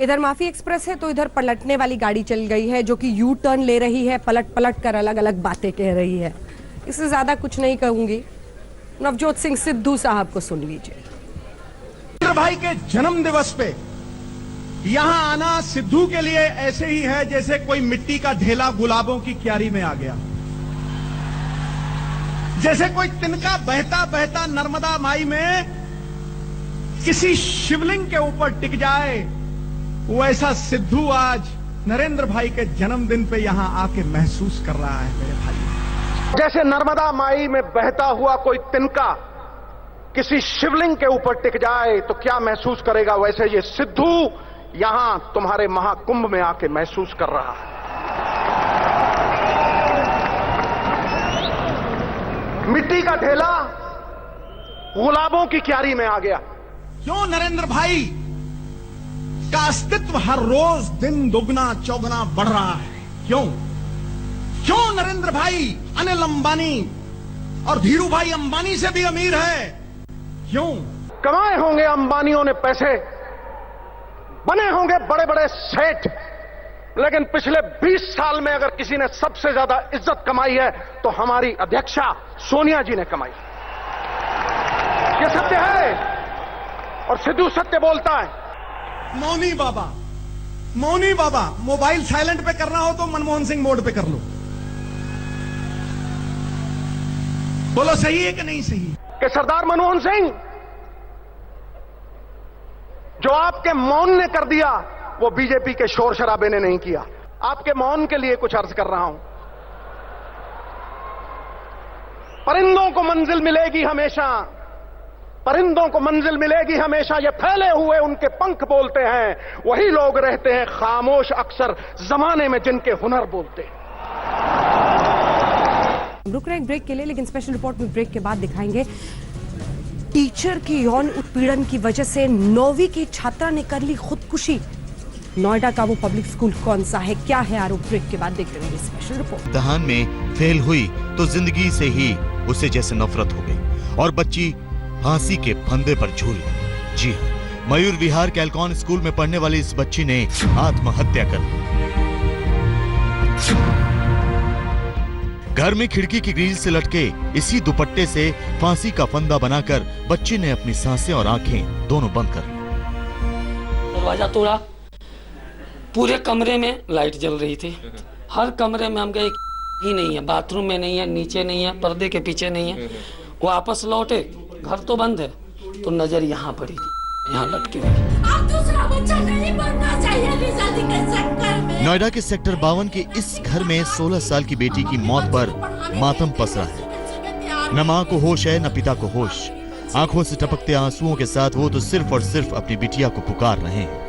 इधर माफी एक्सप्रेस है तो इधर पलटने वाली गाड़ी चल गई है जो कि यू टर्न ले रही है, पलट पलट कर अलग अलग बातें कह रही है। इससे ज्यादा कुछ नहीं कहूंगी। नवजोत सिंह सिद्धू साहब को सुन लीजिए। नरेंद्र भाई के जन्म दिवस पे यहां आना सिद्धू के लिए ऐसे ही है जैसे कोई मिट्टी का ढेला गुलाबों की क्यारी में आ गया, जैसे कोई तिनका बहता बहता नर्मदा माई में किसी शिवलिंग के ऊपर टिक जाए, वैसा सिद्धू आज नरेंद्र भाई के जन्मदिन पे यहां आके महसूस कर रहा है। मेरे भाई, जैसे नर्मदा माई में बहता हुआ कोई तिनका किसी शिवलिंग के ऊपर टिक जाए तो क्या महसूस करेगा, वैसे ये सिद्धू यहां तुम्हारे महाकुंभ में आके महसूस कर रहा है। मिट्टी का ढेला गुलाबों की क्यारी में आ गया। क्यों नरेंद्र भाई का अस्तित्व हर रोज दिन दुगना चौगुना बढ़ रहा है? क्यों क्यों नरेंद्र भाई अनिल अंबानी और धीरू भाई अंबानी से भी अमीर है? क्यों? कमाए होंगे अंबानियों ने पैसे, बने होंगे बड़े बड़े सेठ, लेकिन पिछले 20 साल में अगर किसी ने सबसे ज्यादा इज्जत कमाई है तो हमारी अध्यक्षा सोनिया जी ने कमाई। ये सत्य है और सिद्धू सत्य बोलता है। मौनी बाबा, मोबाइल साइलेंट पे करना हो तो मनमोहन सिंह मोड पे कर लो। बोलो सही है कि नहीं सही? कि सरदार मनमोहन सिंह जो आपके मौन ने कर दिया वो बीजेपी के शोर शराबे ने नहीं किया। आपके मौन के लिए कुछ अर्ज कर रहा हूं। परिंदों को मंजिल मिलेगी हमेशा, परिंदों को मंजिल मिलेगी हमेशा, ये फैले हुए उनके पंख बोलते हैं, वही लोग रहते हैं खामोश अक्सर जमाने में जिनके हुनर बोलते हैं। रुक रहे हैं ब्रेक के लिए, लेकिन स्पेशल रिपोर्ट में ब्रेक के बाद दिखाएंगे टीचर की यौन उत्पीड़न की वजह से 9वीं की छात्रा ने कर ली खुदकुशी। नोएडा का वो पब्लिक स्कूल कौन सा है, क्या है आरोप? ब्रेक के बाद देखते रहेंगे स्पेशल रिपोर्ट। इम्तिहान में फेल हुई तो जिंदगी से ही उसे जैसे नफरत हो गई और बच्ची फांसी के फंदे पर झूल गई। जी हाँ, मयूर विहार के एल्कॉन स्कूल में पढ़ने वाली इस बच्ची ने आत्महत्या कर ली। घर में खिड़की की ग्रिल से लटके इसी दुपट्टे से फांसी का फंदा बनाकर बच्ची ने अपनी सांसें और आंखें दोनों बंद कर ली। दरवाजा तोड़ा, पूरे कमरे में लाइट जल रही थी। हर कमरे में हम गए ही नहीं है, बाथरूम में नहीं है, नीचे नहीं है, पर्दे के पीछे नहीं है। वापस लौटे, घर तो बंद है, तो नजर यहाँ पड़ी, यहाँ लटकी हुई। अब दूसरा बच्चा नहीं बनना चाहिए निशानी के चक्कर में। नोएडा के सेक्टर 52 के इस घर में 16 साल की बेटी की मौत पर मातम पसरा है। न मां को होश है न पिता को होश। आंखों से टपकते आंसुओं के साथ वो तो सिर्फ और सिर्फ अपनी बिटिया को पुकार रहे हैं।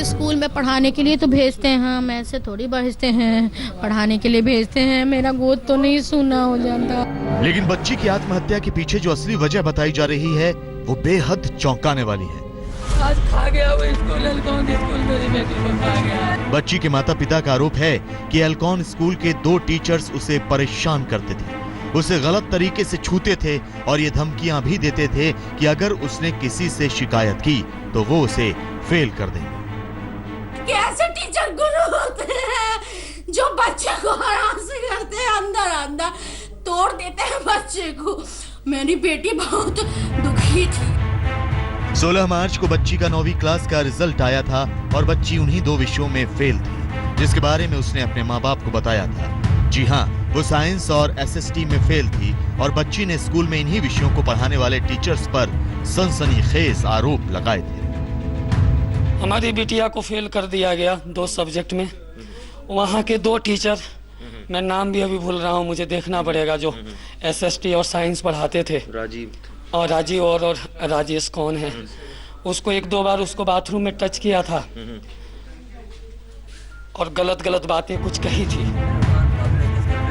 स्कूल में पढ़ाने के लिए तो भेजते हैं, हम ऐसे थोड़ी भेजते हैं, पढ़ाने के लिए भेजते हैं। मेरा गोद तो नहीं सूना हो जाता। लेकिन बच्ची की आत्महत्या के पीछे जो असली वजह बताई जा रही है वो बेहद चौंकाने वाली है। आज खा गया वो स्कूल, एल्कॉन स्कूल, मेरी बेटी को खा गया। बच्ची के माता पिता का आरोप है कि एल्कॉन स्कूल के 2 टीचर्स उसे परेशान करते थे, उसे गलत तरीके से छूते थे और ये धमकियां भी देते थे कि अगर उसने किसी से शिकायत की तो वो उसे फेल कर देंगे। कैसे टीचर गुरु होते हैं जो बच्चे को हरास करते हैं, अंदर अंदर तोड़ देते हैं बच्चे को। मेरी बेटी बहुत दुखी थी। 16 मार्च को बच्ची का 9वीं क्लास का रिजल्ट आया था और बच्ची उन्हीं 2 विषयों में फेल थी जिसके बारे में उसने अपने माँ बाप को बताया था। जी हाँ, वो साइंस और एसएसटी में फेल थी और बच्ची ने स्कूल में इन्हीं विषयों को पढ़ाने वाले टीचर्स पर सनसनीखेज आरोप लगाए थे। हमारी बिटिया को फेल कर दिया गया 2 सब्जेक्ट में। वहाँ के 2 टीचर, मैं नाम भी अभी भूल रहा हूँ, मुझे देखना पड़ेगा, जो एसएसटी और साइंस पढ़ाते थे। राजीव और राजेश कौन है, उसको 1-2 बार उसको बाथरूम में टच किया था और गलत बातें कुछ कही थी।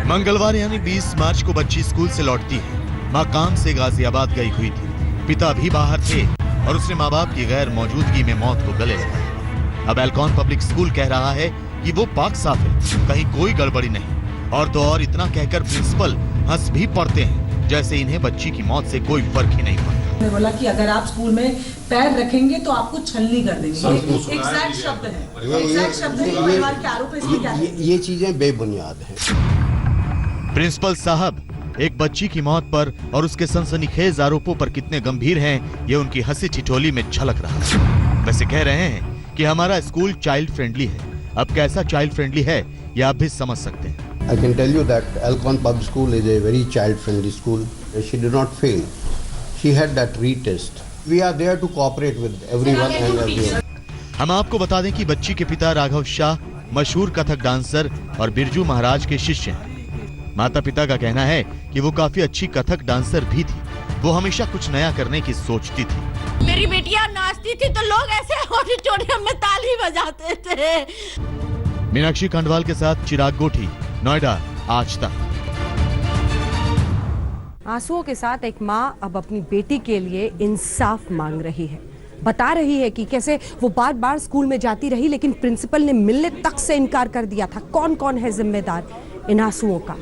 मंगलवार यानी 20 मार्च को बच्ची स्कूल से लौटती है। मां काम से गाजियाबाद गई हुई थी, पिता भी बाहर थे और उसने माँ बाप की गैर मौजूदगी में मौत को गले लगाया। अब एल्कॉन पब्लिक स्कूल कह रहा है कि वो पाक साफ है, कहीं कोई गड़बड़ी नहीं। और तो और इतना कहकर प्रिंसिपल हंस भी पड़ते हैं जैसे इन्हें बच्ची की मौत से कोई फर्क ही नहीं पड़ता। ने बोला कि अगर आप स्कूल में पैर रखेंगे तो आपको छलनी कर देंगे। एग्जैक्ट शब्द है, एग्जैक्ट शब्द है। परिवार के आरोप है, इसमें क्या है? ये चीजें बेबुनियाद हैं। प्रिंसिपल साहब एक बच्ची की मौत पर और उसके सनसनीखेज आरोपों पर कितने गंभीर हैं, ये उनकी हंसी ठिठोली में झलक रहा है। वैसे कह रहे हैं कि हमारा स्कूल चाइल्ड फ्रेंडली है। अब कैसा चाइल्ड फ्रेंडली है ये आप भी समझ सकते हैं। I can tell you that Alcon Public School is a very child-friendly school. She did not fail. She had that retest. We are there to cooperate with everyone and everyone. हम आपको बता दें कि बच्ची के पिता राघव शाह मशहूर कथक डांसर और बिरजू महाराज के शिष्य हैं। माता पिता का कहना है कि वो काफी अच्छी कथक डांसर भी थी। वो हमेशा कुछ नया करने की सोचती थी। मेरी बेटियां नाचती थी तो लोग ऐसे ऑडिटोरियम में ताली बजाते थे। मीनाक्षी खंडवाल के साथ चिराग गोठी, नोएडा, आज तक। आंसुओं के साथ एक मां अब अपनी बेटी के लिए इंसाफ मांग रही है। बता रही है कि कैसे वो बार बार स्कूल में जाती रही लेकिन प्रिंसिपल ने मिलने तक से इनकार कर दिया था। कौन कौन है जिम्मेदार इन आंसुओं का,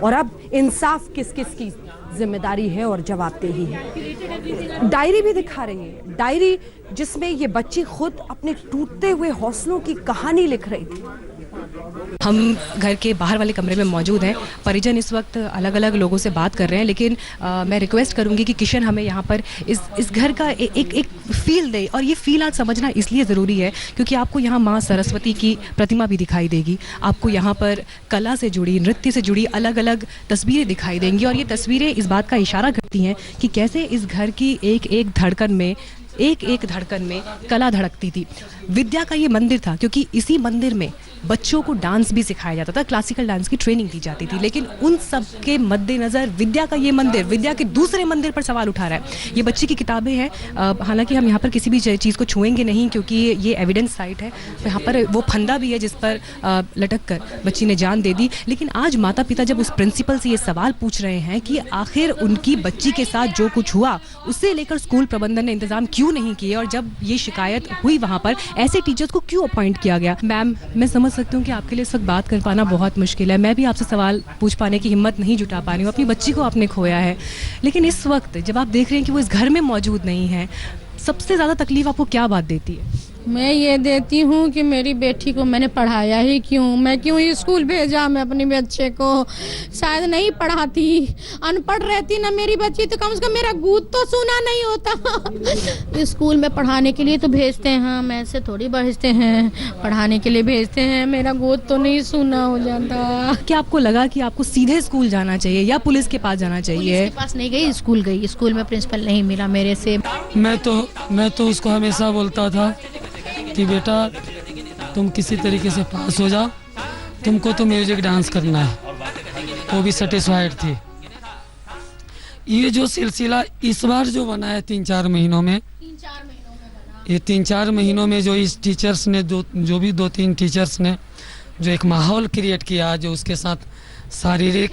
और अब इंसाफ किस किस की जिम्मेदारी है और जवाबदेही है। डायरी भी दिखा रही है, डायरी जिसमें ये बच्ची खुद अपने टूटते हुए हौसलों की कहानी लिख रही थी। हम घर के बाहर वाले कमरे में मौजूद हैं। परिजन इस वक्त अलग अलग लोगों से बात कर रहे हैं, लेकिन मैं रिक्वेस्ट करूंगी कि किशन हमें यहाँ पर इस घर का एक फील दे। और ये फील आज समझना इसलिए ज़रूरी है क्योंकि आपको यहाँ माँ सरस्वती की प्रतिमा भी दिखाई देगी। आपको यहाँ पर कला से जुड़ी, नृत्य से जुड़ी अलग अलग तस्वीरें दिखाई देंगी। और ये तस्वीरें इस बात का इशारा करती हैं कि कैसे इस घर की एक एक धड़कन में कला धड़कती थी। विद्या का ये मंदिर था क्योंकि इसी मंदिर में बच्चों को डांस भी सिखाया जाता था, क्लासिकल डांस की ट्रेनिंग दी जाती थी। लेकिन उन सब के मद्देनज़र विद्या का ये मंदिर, विद्या के दूसरे मंदिर पर सवाल उठा रहा है। ये बच्ची की किताबें हैं, हालांकि हम यहाँ पर किसी भी चीज़ को छुएंगे नहीं क्योंकि ये एविडेंस साइट है। यहाँ पर वो फंदा भी है जिस पर लटक कर बच्ची ने जान दे दी। लेकिन आज माता पिता जब उस प्रिंसिपल से ये सवाल पूछ रहे हैं कि आखिर उनकी बच्ची के साथ जो कुछ हुआ उससे लेकर स्कूल प्रबंधन ने इंतजाम क्यों नहीं किए, और जब ये शिकायत हुई वहाँ पर ऐसे टीचर्स को क्यों अपॉइंट किया गया। मैम, मैं समझ सकती हूँ कि आपके लिए इस वक्त बात कर पाना बहुत मुश्किल है। मैं भी आपसे सवाल पूछ पाने की हिम्मत नहीं जुटा पा रही हूँ। अपनी बच्ची को आपने खोया है, लेकिन इस वक्त जब आप देख रहे हैं कि वो इस घर में मौजूद नहीं है, सबसे ज़्यादा तकलीफ आपको क्या बात देती है? मैं ये देती हूँ कि मेरी बेटी को मैंने पढ़ाया ही क्यों, मैं क्यों स्कूल भेजा मैं अपने बच्चे को। शायद नहीं पढ़ाती, अनपढ़ रहती ना मेरी बच्ची तो कम से कम मेरा गूद तो सुना नहीं होता। स्कूल में पढ़ाने के लिए तो भेजते हैं, हम ऐसे थोड़ी भेजते हैं, पढ़ाने के लिए भेजते हैं, मेरा गूद तो नहीं सुना हो जाता। क्या आपको लगा कि आपको सीधे स्कूल जाना चाहिए या पुलिस के पास जाना चाहिए? पुलिस के पास नहीं गई, स्कूल गई। स्कूल में प्रिंसिपल नहीं मिला मेरे से। मैं तो उसको हमेशा बोलता था कि बेटा तुम किसी तरीके से पास हो जाओ, तुमको तो म्यूजिक डांस करना है। वो भी सेटिस्फाइड थी। ये जो सिलसिला इस बार जो बना है 3-4 महीनों में, ये 3-4 महीनों में जो इस टीचर्स ने जो भी 2-3 टीचर्स ने जो एक माहौल क्रिएट किया, जो उसके साथ शारीरिक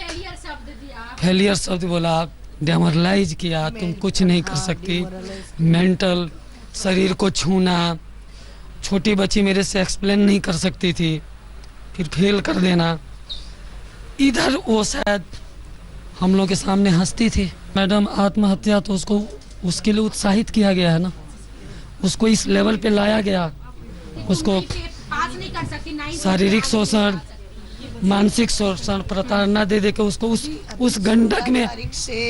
फेलियर शब्द बोला, डेमोरलाइज किया, तुम कुछ नहीं कर सकती, मेंटल, शरीर को छूना, छोटी बच्ची मेरे से एक्सप्लेन नहीं कर सकती थी, फिर फेल कर देना। इधर वो शायद हम लोग के सामने हंसती थी। मैडम आत्महत्या तो उसके लिए उत्साहित किया गया है ना, उसको इस लेवल पे लाया गया, उसको शारीरिक शोषण, मानसिक शोषण, प्रताड़ना दे दे के उसको उस गंडक में से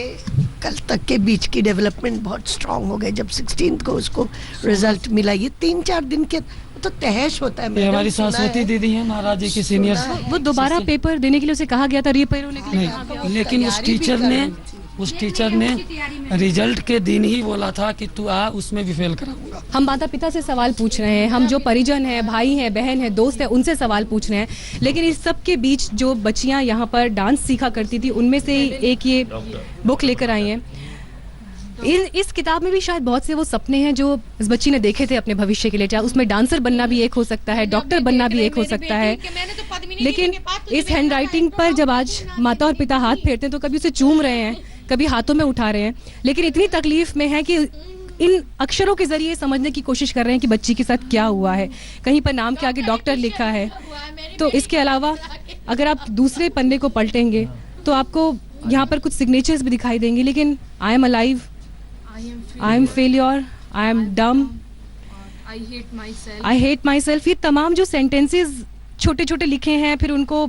कल तक के बीच की डेवलपमेंट बहुत स्ट्रांग हो गई। जब 16th को उसको रिजल्ट मिला, ये 3-4 दिन के तो तहश होता है। हमारी सरस्वती दीदी है महाराज जी की सीनियर, वो दोबारा पेपर देने के लिए उसे कहा गया था, रीपेयर होने के लिए कहा गया। लेकिन उस टीचर ने रिजल्ट के दिन ही बोला था कि तू आ, उसमें भी फेल कराऊंगा। हम माता पिता से सवाल पूछ रहे हैं, हम जो परिजन हैं, भाई हैं, बहन हैं, दोस्त हैं, उनसे सवाल पूछ रहे हैं। लेकिन इस सब के बीच जो बच्चियां यहाँ पर डांस सीखा करती थी, उनमें से एक ये बुक लेकर आई हैं। इस किताब में भी शायद बहुत से वो सपने हैं जो इस बच्ची ने देखे थे अपने भविष्य के लिए। चाहे उसमें डांसर बनना भी एक हो सकता है, डॉक्टर बनना भी एक हो सकता है। लेकिन इस हैंड राइटिंग पर जब आज माता और पिता हाथ फेरते हैं तो कभी उसे चूम रहे हैं, कभी हाथों में उठा रहे हैं, लेकिन इतनी तकलीफ में है कि इन अक्षरों के जरिए समझने की कोशिश कर रहे हैं कि बच्ची के साथ क्या हुआ है। कहीं पर नाम के आगे डॉक्टर लिखा है। तो इसके अलावा अगर आप दूसरे पन्ने को पलटेंगे तो आपको यहाँ पर कुछ सिग्नेचर्स भी दिखाई देंगे, लेकिन I am alive, I am failure, I am dumb, I hate my self, ये तमाम जो सेंटेंसेस छोटे छोटे लिखे हैं, फिर उनको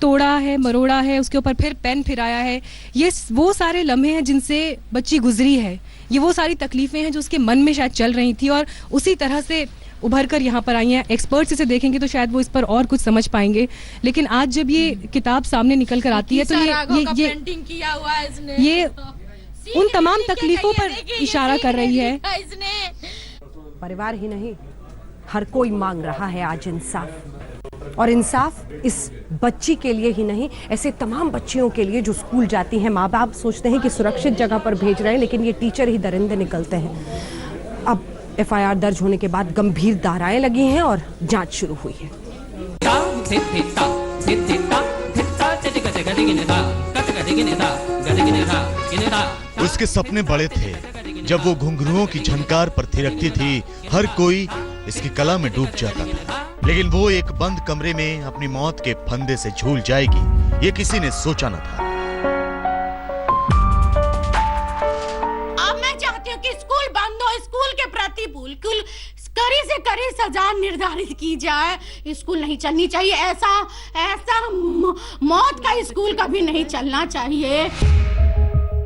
तोड़ा है, मरोड़ा है, उसके ऊपर फिर पेन फिराया है, ये वो सारे लम्हे हैं जिनसे बच्ची गुजरी है, ये वो सारी तकलीफें हैं जो उसके मन में शायद चल रही थी और उसी तरह से उभर कर यहाँ पर आई हैं। एक्सपर्ट्स इसे देखेंगे तो शायद वो इस पर और कुछ समझ पाएंगे, लेकिन आज जब ये किताब सामने निकल कर आती है तो ये उन तमाम तकलीफों पर इशारा कर रही है। परिवार ही नहीं, हर कोई मांग रहा है आज इंसाफ, और इंसाफ इस बच्ची के लिए ही नहीं, ऐसे तमाम बच्चियों के लिए जो स्कूल जाती हैं। माँ बाप सोचते हैं कि सुरक्षित जगह पर भेज रहे हैं, लेकिन ये टीचर ही दरिंदे निकलते हैं। अब एफआईआर दर्ज होने के बाद गंभीर धाराएं लगी हैं और जांच शुरू हुई है। उसके सपने बड़े थे जब वो घुंघरुओं की झनकार पर थिरकती थी, हर कोई इसकी कला में डूब जाता था, लेकिन वो एक बंद कमरे में अपनी मौत के फंदे से झूल जाएगी, ये किसी ने सोचा न था। अब मैं चाहती हूँ कि स्कूल बंद हो, स्कूल के प्रति बिल्कुल कड़ी से कड़ी सजा निर्धारित की जाए। स्कूल नहीं चलनी चाहिए, ऐसा मौत का स्कूल कभी नहीं चलना चाहिए।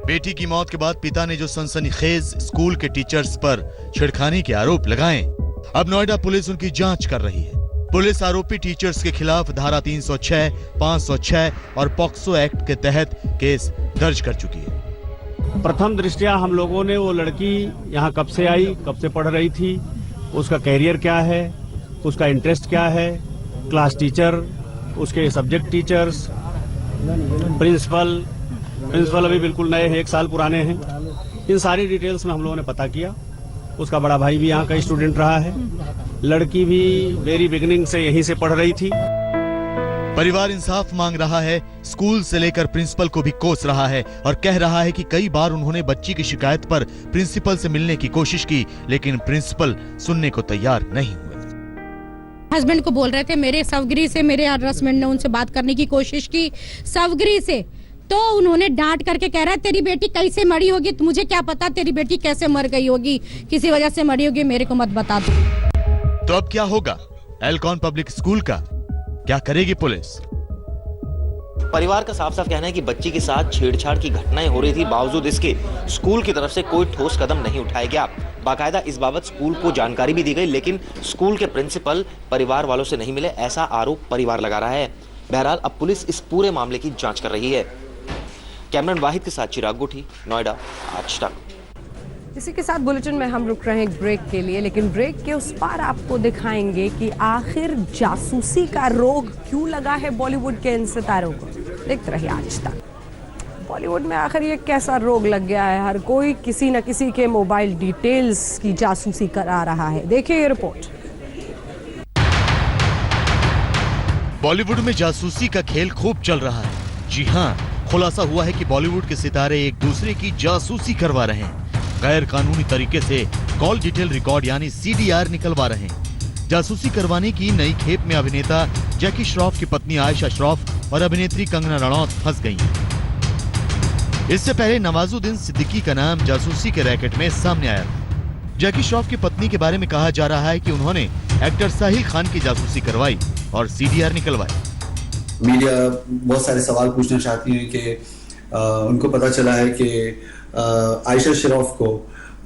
बेटी की मौत के बाद पिता ने जो सनसनीखेज स्कूल के टीचर्स पर छेड़खानी के आरोप लगाए, अब नोएडा पुलिस उनकी जांच कर रही है। पुलिस आरोपी टीचर्स के खिलाफ धारा 306, 506 और पॉक्सो एक्ट के तहत केस दर्ज कर चुकी है। प्रथम दृष्टया हम लोगों ने वो लड़की यहाँ कब से आई, कब से पढ़ रही थी, उसका कैरियर क्या है, उसका इंटरेस्ट क्या है, क्लास टीचर, उसके सब्जेक्ट टीचर्स, प्रिंसिपल अभी बिल्कुल नए हैं, 1 साल पुराने हैं, इन सारी डिटेल्स में हम लोगों ने पता किया। उसका बड़ा भाई भी यहाँ का स्टूडेंट रहा है, लड़की भी वेरी बिगिनिंग से यहीं से पढ़ रही थी। परिवार इंसाफ मांग रहा है, स्कूल से लेकर प्रिंसिपल को भी कोस रहा है और कह रहा है कि कई बार उन्होंने बच्ची की शिकायत पर प्रिंसिपल से मिलने की कोशिश की, लेकिन प्रिंसिपल सुनने को तैयार नहीं हुए। हस्बैंड को बोल रहे थे, मेरे सवगिरी से मेरे हस्बैंड ने उनसे बात करने की कोशिश की सवगिरी से, तो उन्होंने डांट करके कह रहा है तेरी बेटी कैसे मरी होगी, तो मुझे क्या पता तेरी बेटी कैसे मर गई होगी, किसी वजह से मरी होगी, मेरे को मत बता दो। तो अब क्या होगा एल्कॉन पब्लिक स्कूल का, क्या करेगी पुलिस? परिवार का साफ साफ कहना है कि बच्ची के साथ छेड़छाड़ की घटनाएं हो रही थी, बावजूद इसके स्कूल की तरफ से कोई ठोस कदम नहीं उठाया गया। बाकायदा इस बाबत स्कूल को जानकारी भी दी गई, लेकिन स्कूल के प्रिंसिपल परिवार वालों से नहीं मिले, ऐसा आरोप परिवार लगा रहा है। बहरहाल अब पुलिस इस पूरे मामले की जांच कर रही है। कैमरामैन वाहिद के साथ चिराग गुठी, नोएडा, आज तक। इसी के साथ बुलेटिन में हम रुक रहे हैं एक ब्रेक के लिए, लेकिन ब्रेक के उस पार आपको दिखाएंगे कि आखिर जासूसी का रोग क्यों लगा है बॉलीवुड के इन सितारों को। देखते रहिए आज तक। बॉलीवुड में आखिर ये कैसा रोग लग गया है, हर कोई किसी न किसी के मोबाइल डिटेल्स की जासूसी करा रहा है। देखिए ये रिपोर्ट। बॉलीवुड में जासूसी का खेल खूब चल रहा है। जी हाँ, खुलासा हुआ है कि बॉलीवुड के सितारे एक दूसरे की जासूसी करवा रहे हैं, गैर कानूनी तरीके से कॉल डिटेल रिकॉर्ड यानी CDR निकलवा रहे हैं। जासूसी करवाने की नई खेप में अभिनेता जैकी श्रॉफ की पत्नी आयशा श्रॉफ और अभिनेत्री कंगना रनौत फंस गई हैं। इससे पहले नवाजुद्दीन सिद्दीकी का नाम जासूसी के रैकेट में सामने आया था। जैकी श्रॉफ की पत्नी के बारे में कहा जा रहा है कि उन्होंने एक्टर साहिल खान की जासूसी करवाई और CDR निकलवाई। मीडिया बहुत सारे सवाल पूछना चाहती है कि उनको पता चला है कि आयशा श्रॉफ को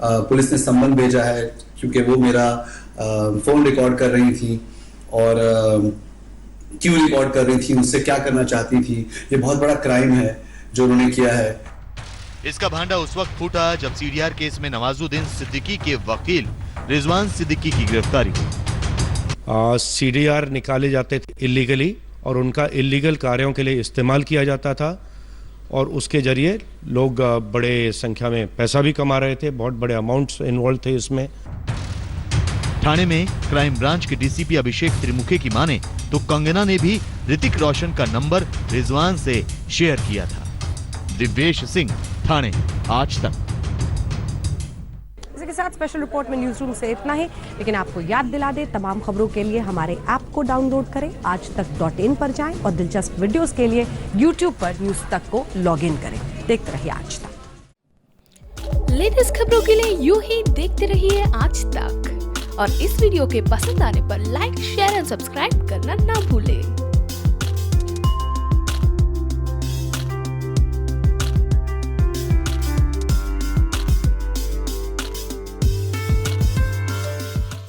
पुलिस ने सम्मन भेजा है क्योंकि वो मेरा फोन रिकॉर्ड कर रही थी और क्यों रिकॉर्ड कर रही थी, मुझसे क्या करना चाहती थी। ये बहुत बड़ा क्राइम है जो उन्होंने किया है। इसका भांडा उस वक्त फूटा जब CDR केस में नवाजुद्दीन सिद्दीकी के वकील रिजवान सिद्दीकी की गिरफ्तारी हुई। CDR निकाले जाते थे इलीगली और उनका इलीगल कार्यों के लिए इस्तेमाल किया जाता था और उसके जरिए लोग बड़े संख्या में पैसा भी कमा रहे थे, बहुत बड़े अमाउंट्स इन्वॉल्व थे इसमें। ठाणे में क्राइम ब्रांच के DCP अभिषेक त्रिमुखे की माने तो कंगना ने भी ऋतिक रोशन का नंबर रिजवान से शेयर किया था। दिव्येश सिंह, ठाणे, आज तक। इसी के साथ स्पेशल रिपोर्ट में न्यूज रूम से इतना ही, लेकिन आपको याद दिला दे तमाम खबरों के लिए हमारे ऐप को डाउनलोड करें, आजतक.in पर जाएं और दिलचस्प वीडियोस के लिए यूट्यूब पर न्यूज तक को लॉग इन करें। देखते रहिए आज तक। लेटेस्ट खबरों के लिए यूं ही देखते रहिए आज तक और इस वीडियो के पसंद आने पर लाइक, शेयर एंड सब्सक्राइब करना ना भूलें।